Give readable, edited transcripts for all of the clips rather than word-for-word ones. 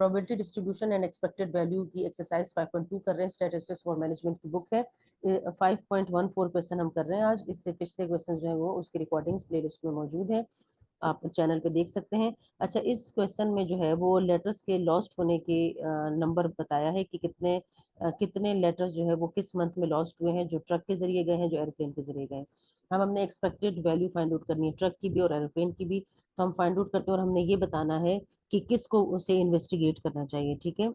Probability distribution and expected value की exercise 5.2 कर रहे हैं, स्टैटिस्टिक्स फॉर मैनेजमेंट की बुक है। 5.14 क्वेश्चन हम कर रहे हैं आज। इससे पिछले क्वेश्चन जो है वो उसकी रिकॉर्डिंग्स प्लेलिस्ट में मौजूद है, आप चैनल पे देख सकते हैं। अच्छा, इस क्वेश्चन में जो है वो लेटर्स के लॉस्ट होने के नंबर बताया है कि कितने लेटर्स जो है वो किस मंथ में लॉस्ट हुए हैं, जो ट्रक के जरिए गए हैं, जो एरोप्लेन के जरिए गए। हमने एक्सपेक्टेड वैल्यू फाइंड आउट करनी है, ट्रक की भी और एरोप्लेन की भी। तो हम फाइंड आउट करते हैं और हमने ये बताना है कि किसको उसे इन्वेस्टिगेट करना चाहिए। ठीक है,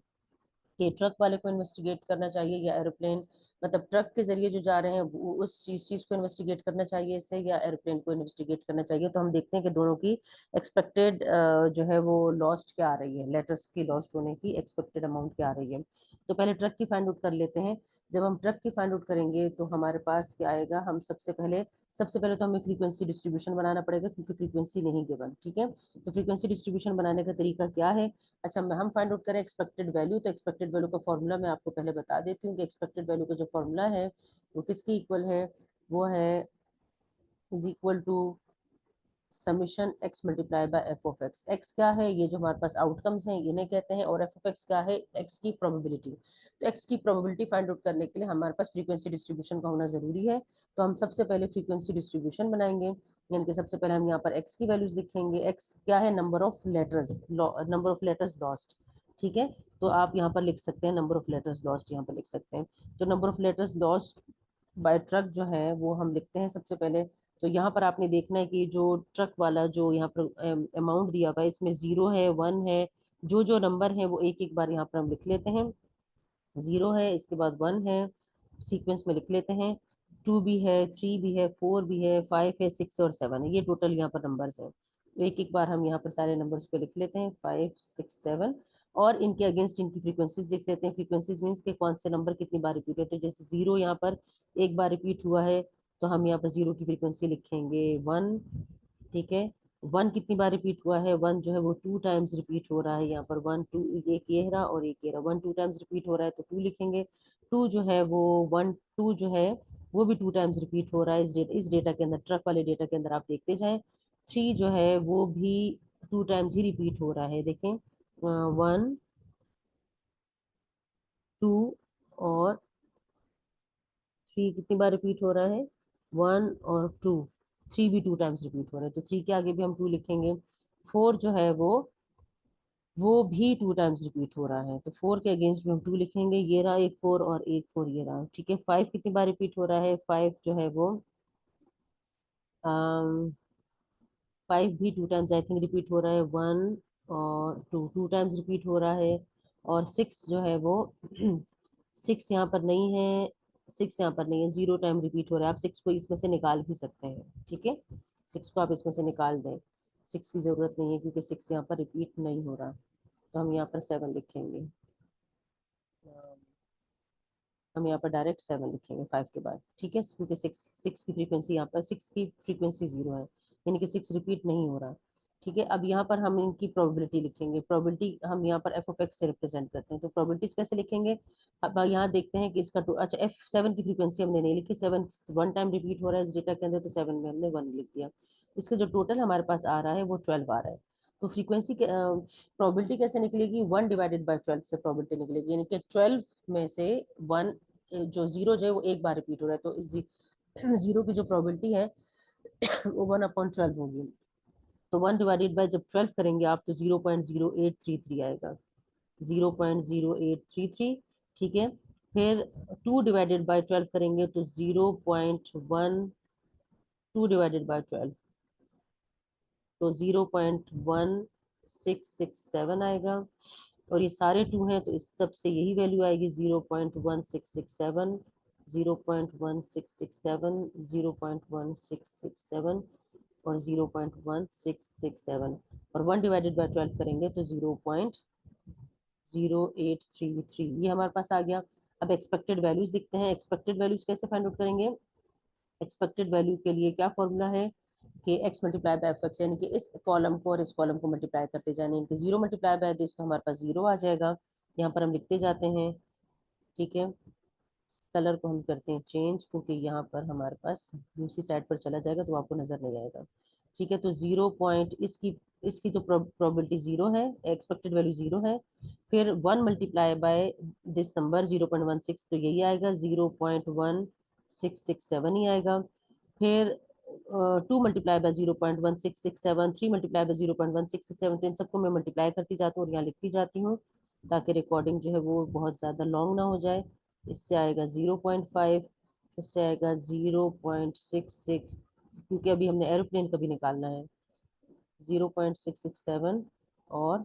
कि ट्रक वाले को इन्वेस्टिगेट करना चाहिए या एरोप्लेन, मतलब ट्रक के जरिए जो जा रहे हैं उस चीज को इन्वेस्टिगेट करना चाहिए इससे, या एरोप्लेन को इन्वेस्टिगेट करना चाहिए। तो हम देखते हैं कि दोनों की एक्सपेक्टेड जो है वो लॉस्ट क्या आ रही है, लेटर्स की लॉस्ट होने की एक्सपेक्टेड अमाउंट क्या आ रही है। तो पहले ट्रक की फाइंड आउट कर लेते हैं। जब हम ट्रक की फाइंड आउट करेंगे तो हमारे पास क्या आएगा, हम सबसे पहले तो हमें फ्रीक्वेंसी डिस्ट्रीब्यूशन बनाना पड़ेगा, क्योंकि फ्रीक्वेंसी नहीं गिवन। ठीक है, तो फ्रीक्वेंसी डिस्ट्रीब्यूशन बनाने का तरीका क्या है। अच्छा, हम फाइंड आउट करें एक्सपेक्टेड वैल्यू। तो एक्सपेक्टेड वैल्यू का फॉर्मूला मैं आपको पहले बता देती हूँ कि एक्सपेक्टेड वैल्यू का जो फॉर्मूला है वो किसके इक्वल है, वो है is equal to summation x multiply by f of x. X क्या है, ये जो हमारे पास आउटकम्स हैं इन्हें कहते हैं, और एफ ऑफ एक्स क्या है, एक्स की प्रोबेबिलिटी। तो एक्स की प्रोबेबिलिटी फाइंड आउट करने के लिए हमारे पास फ्रीक्वेंसी डिस्ट्रीब्यूशन का होना जरूरी है। तो हम सबसे पहले फ्रीक्वेंसी डिस्ट्रीब्यूशन बनाएंगे, यानी कि सबसे पहले हम यहाँ पर एक्स की वैल्यूज लिखेंगे। एक्स क्या है, नंबर ऑफ लेटर्स लॉस्ट। ठीक है, तो आप यहाँ पर लिख सकते हैं नंबर ऑफ लेटर्स लॉस्ट, यहाँ पर लिख सकते हैं। तो number of letters lost by truck जो है वो हम लिखते हैं सबसे पहले। तो यहाँ पर आपने देखना है कि जो ट्रक वाला जो यहाँ पर अमाउंट दिया हुआ है इसमें 0 है, 1 है, जो जो नंबर है वो एक एक बार यहाँ पर हम लिख लेते हैं। 0 है, इसके बाद 1 है, सीक्वेंस में लिख लेते हैं। 2 भी है, 3 भी है, 4 भी है, 5 है, 6 और 7 है, ये टोटल यहाँ पर नंबर्स हैं। तो एक एक बार हम यहाँ पर सारे नंबर्स को लिख लेते हैं, 5 6 7, और इनके अगेंस्ट इनकी फ्रीक्वेंसीज लिख लेते हैं। फ्रीक्वेंसीज मीन्स के कौन से नंबर कितनी बार रिपीट होते हैं। जैसे 0 यहाँ पर एक बार रिपीट हुआ है, तो हम यहाँ पर 0 की फ्रीक्वेंसी लिखेंगे 1। ठीक है, 1 कितनी बार रिपीट हुआ है, 1 जो है वो 2 टाइम्स रिपीट हो रहा है, यहाँ पर 1 2, एक ये रहा और एक ये रहा, 1 2 टाइम्स रिपीट हो रहा है तो 2 लिखेंगे। 2 जो है वो 1 2 जो है वो भी 2 टाइम्स रिपीट हो रहा है इस डेटा के अंदर, ट्रक वाले डेटा के अंदर आप देखते जाएं। 3 जो है वो भी 2 टाइम्स ही रिपीट हो रहा है, देखें 1 2 और 3 कितनी बार रिपीट हो रहा है, 1 और 2, 3 भी 2 टाइम्स रिपीट हो रहा है, तो 3 के आगे भी हम 2 लिखेंगे। 4 जो है वो भी 2 टाइम्स रिपीट हो रहा है, तो 4 के अगेंस्ट में हम 2 लिखेंगे, ये रहा एक 4 और एक 4 ये रहा। ठीक है, 5 कितनी बार रिपीट हो रहा है, 5 जो है वो 5 भी 2 टाइम्स आई थिंक रिपीट हो रहा है, 1 और 2 2 टाइम्स रिपीट हो रहा है। और 6 जो है वो 6 यहाँ पर नहीं है, 6 यहाँ पर नहीं है, 0 टाइम रिपीट हो रहा है। आप 6 को इसमें से निकाल भी सकते हैं। ठीक है, 6 को आप इसमें से निकाल दें, 6 की जरूरत नहीं है क्योंकि 6 यहाँ पर रिपीट नहीं हो रहा। तो हम यहाँ पर 7 लिखेंगे, हम यहाँ पर डायरेक्ट 7 लिखेंगे 5 के बाद। ठीक है, क्योंकि 6 की फ्रीक्वेंसी यहाँ पर 6 की फ्रीक्वेंसी 0 है, यानी कि 6 रिपीट नहीं हो रहा। ठीक है, अब यहाँ पर हम इनकी प्रोबेबिलिटी लिखेंगे। प्रोबेबिलिटी हम यहाँ पर एफ ऑफ एक्स से रिप्रेजेंट करते हैं, तो प्रोबेबिलिटीज कैसे लिखेंगे। अब यहाँ देखते हैं कि इसका अच्छा F7 की फ्रीक्वेंसी हमने नहीं लिखी, 7 1 टाइम रिपीट हो रहा है इस डेटा के अंदर, तो 7 में हमने 1 लिख दिया। इसका जो टोटल हमारे पास आ रहा है वो 12 आ रहा है। तो फ्रीक्वेंसी प्रोबेबिलिटी कैसे निकलेगी, 1 डिवाइडेड बाई 12 से प्रोबेबिलिटी निकलेगी, यानी कि 12 में से 1, जो 0 जो है वो एक बार रिपीट हो रहा है, तो इस 0 की जो प्रोबेबिलिटी है वो 1/12 होगी। तो 1 डिवाइडेड बाय जब 12 करेंगे आप तो 0.0833 आएगा, 0.0833। ठीक है, फिर 2 डिवाइडेड बाय 12 करेंगे तो 0.12 डिवाइडेड बाय 12, तो 0.1667 आएगा। और ये सारे 2 हैं तो इस सब से यही वैल्यू आएगी, 0.1667, 0.1667, 0.1667 और 0.1667, और 1 डिवाइडेड बाय 12 करेंगे तो 0.0833, ये हमारे पास आ गया। अब एक्सपेक्टेड वैल्यूज दिखते हैं। एक्सपेक्टेड वैल्यूज कैसे फाइंड आउट करेंगे, एक्सपेक्टेड वैल्यू के लिए क्या फॉर्मूला है कि x multiply by F x, यानी कि इस कॉलम को और इस कॉलम को मल्टीप्लाई करते जाने, इनके 0 मल्टीप्लाई बाय दिस तो हमारे पास 0 आ जाएगा। यहाँ पर हम लिखते जाते हैं। ठीक है, कलर को हम करते हैं चेंज, क्योंकि यहाँ पर हमारे पास दूसरी साइड पर चला जाएगा तो आपको नजर नहीं आएगा। ठीक है, तो 0 पॉइंट इसकी इसकी तो प्रोबेबिलिटी 0 है, एक्सपेक्टेड वैल्यू 0 है। फिर 1 मल्टीप्लाई बाय दिस नंबर 0.16, तो यही आएगा 0.1667 ही आएगा। फिर 2 मल्टीप्लाई बाय 0.1667, 3 मल्टीप्लाई बाय 0.1667, तो इन सबको मैं मल्टीप्लाई करती जाती हूँ और यहाँ लिखती जाती हूँ ताकि रिकॉर्डिंग जो है वो बहुत ज़्यादा लॉन्ग ना हो जाए। इससे आएगा 0.5, इससे आएगा 0.66, क्योंकि अभी हमने एरोप्लेन का भी निकालना है। 0.667 और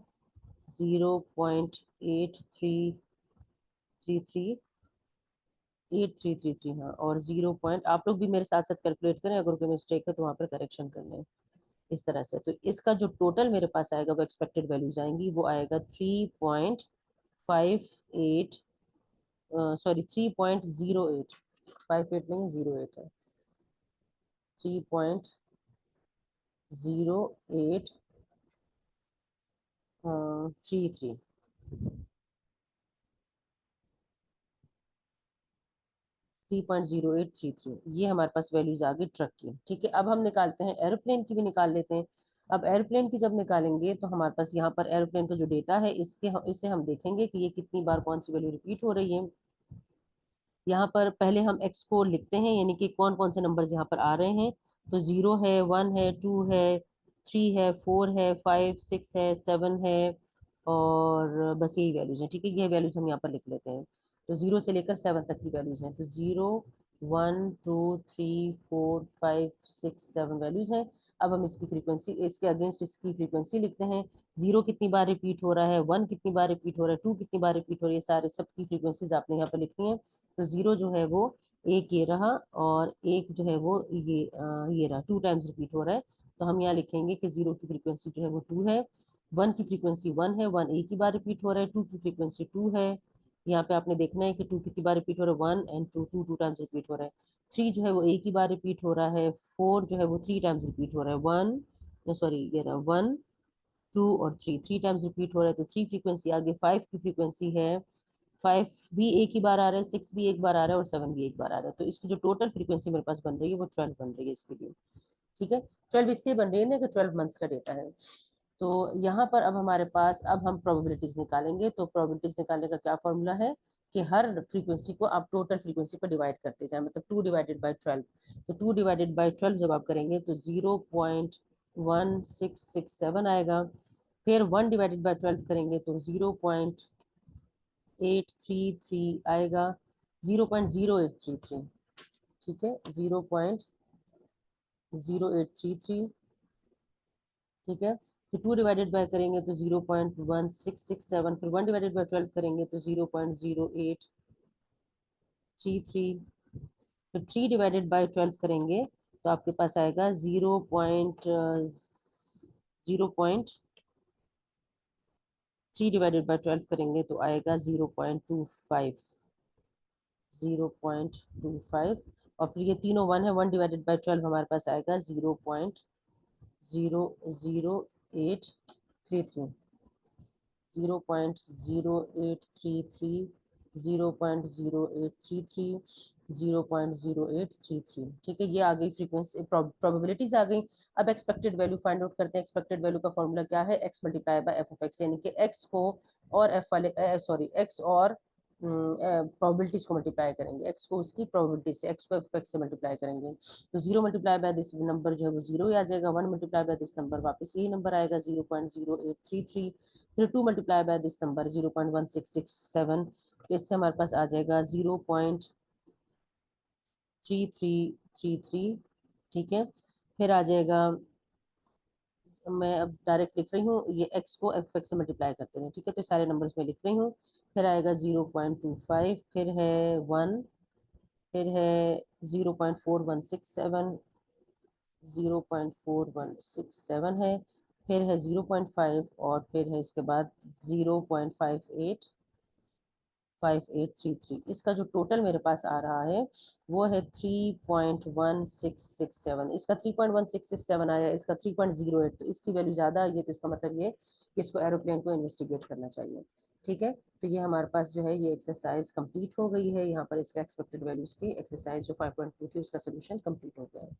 0.8333, हाँ, और 0 पॉइंट, आप लोग भी मेरे साथ साथ कैलकुलेट करें, अगर कोई मिस्टेक है तो वहाँ पर करेक्शन कर लें इस तरह से। तो इसका जो टोटल मेरे पास आएगा वो एक्सपेक्टेड वैल्यूज आएंगी, वो आएगा 3.58, सॉरी 3.08, 58 नहीं 08 है, 3.0833। 3.0833, ये हमारे पास वैल्यूज आ गई ट्रक की। ठीक है, अब हम निकालते हैं एरोप्लेन की भी निकाल लेते हैं। अब एरोप्लेन की जब निकालेंगे तो हमारे पास यहाँ पर एरोप्लेन का जो डेटा है इससे हम देखेंगे कि ये कितनी बार कौन सी वैल्यू रिपीट हो रही है। यहाँ पर पहले हम एक्स को लिखते हैं, यानी कि कौन कौन से नंबर्स यहाँ पर आ रहे हैं। तो 0 है, 1 है, 2 है, 3 है, 4 है, 5, 6 है, 7 है, और बस यही वैल्यूज हैं। ठीक है, ये वैल्यूज हम यहाँ पर लिख लेते हैं। तो 0 से लेकर 7 तक की वैल्यूज हैं। तो 0, 1, 2, 3, 4, 5, 6, 7 वैल्यूज हैं। अब हम इसकी फ्रीक्वेंसी, इसके अगेंस्ट इसकी फ्रीक्वेंसी लिखते हैं। 0 कितनी बार रिपीट हो रहा है, 1 कितनी बार रिपीट हो रहा है, 2 कितनी बार रिपीट हो रही है, सारे सबकी फ्रीक्वेंसीज आपने यहाँ पर लिखनी है। तो 0 जो है वो एक ये रहा, और एक जो है वो ये रहा, 2 टाइम्स रिपीट हो रहा है। तो हम यहाँ लिखेंगे कि 0 की फ्रीक्वेंसी जो है वो 2 है, 1 की फ्रीक्वेंसी 1 है, 1 एक ही बार रिपीट हो रहा है, 2 की फ्रीक्वेंसी 2 है। यहाँ पे आपने देखना है कि 2 कितनी बार रिपीट हो रहा है, 1 एंड 2, 2 टाइम्स रिपीट हो रहा है। 3 जो है वो एक ही बार रिपीट हो रहा है, 4 जो है वो 3 टाइम्स रिपीट हो रहा है, 1 सॉरी ये रहा 1, 2 और 3, 3 टाइम्स रिपीट हो रहा है, तो 3 फ्रीक्वेंसी आगे। 5 की फ्रीक्वेंसी है, 5 भी एक ही बार आ रहा है, 6 भी एक बार आ रहा है, और 7 भी एक बार आ रहा है। तो इसकी जो टोटल फ्रीक्वेंसी मेरे पास बन रही है वो 12 बन रही है इसके लिए। ठीक है, 12 इसलिए बन रही है ना कि 12 मंथ्स का डेटा है। तो यहाँ पर अब हमारे पास, अब हम प्रोबेबिलिटीज निकालेंगे। तो प्रोबेबिलिटीज निकालने का क्या फॉर्मूला है कि हर फ्रीक्वेंसी को आप टोटल फ्रीक्वेंसी पर डिवाइड करते जाए, मतलब 2 डिवाइडेड बाई 12। तो 2 डिवाइडेड बाई 12 जब आप करेंगे तो 0.1667 आएगा। फिर 1 डिवाइडेड बाई 12 करेंगे तो 0.833 आएगा, 0.0833। ठीक है, 0.0833। ठीक है, फिर 2 डिवाइडेड बाय करेंगे तो 0.1667, फिर 1 डिवाइडेड बाय 12 करेंगे तो 0.0833, फिर 3 डिवाइडेड बाय 12 करेंगे तो आपके पास आएगा 0.3 डिवाइडेड बाय 12 करेंगे तो आएगा 0.25, 0.25। और फिर ये तीनों 1 है, 1 डिवाइडेड बाय 12 हमारे पास आएगा 0.00833, 0.0833, 0.0833, 0.0833। ठीक है, ये आ गई फ्रीक्वेंसी, प्रोबेबिलिटीज आ गई। अब एक्सपेक्टेड वैल्यू फाइंड आउट करते हैं। एक्सपेक्टेड वैल्यू का फॉर्मूला क्या है, x multiply by f of x, यानी कि एक्स को और एफ वाले, सॉरी एक्स और प्रोबेबिलिटीज को मल्टीप्लाई करेंगे, एक्स को उसकी प्रोबेबिलिटी से, एक्स को एफ एक्स से मल्टीप्लाई करेंगे। तो 0 मल्टीप्लाई बाय दिस नंबर जो है वो 0 ही आ जाएगा, 1 मल्टीप्लाई बाय दिस नंबर वापस यही नंबर आएगा 0.0833, फिर 2 मल्टीप्लाई बाय दिस नंबर 0.1667, तो इससे हमारे पास आ जाएगा 0.3333। ठीक है, फिर आ जाएगा, मैं अब डायरेक्ट लिख रही हूँ, ये x को एफ एक्स से मल्टीप्लाई करते हैं। ठीक है, तो सारे नंबर्स में लिख रही हूँ। फिर आएगा 0.25, फिर है 1, फिर है 0.4167, 0.4167 है, फिर है 0.5, और फिर है इसके बाद 0.5833। इसका जो टोटल मेरे पास आ रहा है वो है 3.1667। इसका 3.1667 आया, इसका 3.08, तो इसकी वैल्यू ज़्यादा आई है, तो इसका मतलब ये कि इसको एरोप्लेन को इन्वेस्टिगेट करना चाहिए। ठीक है, तो ये हमारे पास जो है ये एक्सरसाइज कंप्लीट हो गई है। यहाँ पर इसका एक्सपेक्टेड वैल्यूज की एक्सरसाइज जो 5.2 थी उसका सोल्यूशन कंप्लीट हो गया है।